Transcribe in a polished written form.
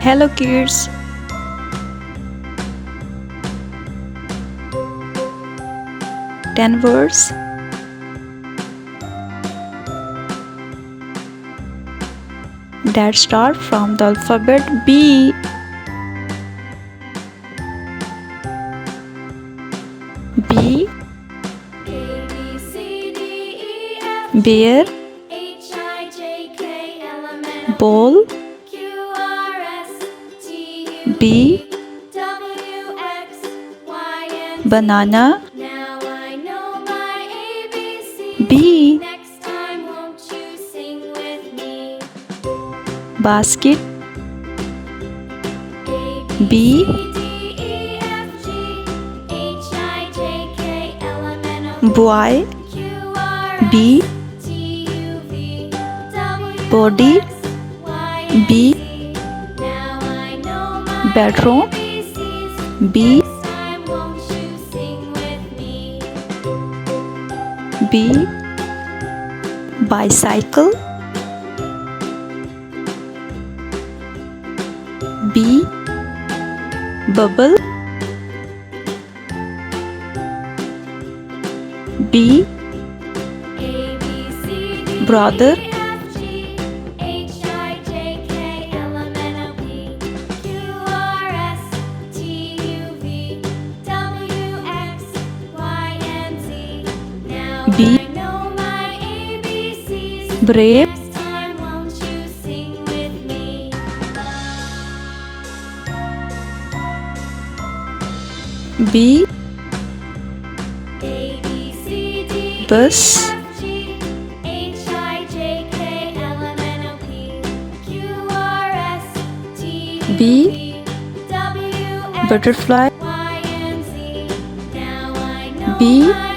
Hello kids. Ten words. That start from the alphabet B. B. Bear. Ball. B. Banana. B. Basket. B. Boy. B. Body. B. Bedroom. B. B. Bicycle. B. Bubble. B. Brother. B. Brave. B. Bus. B. Butterfly. B.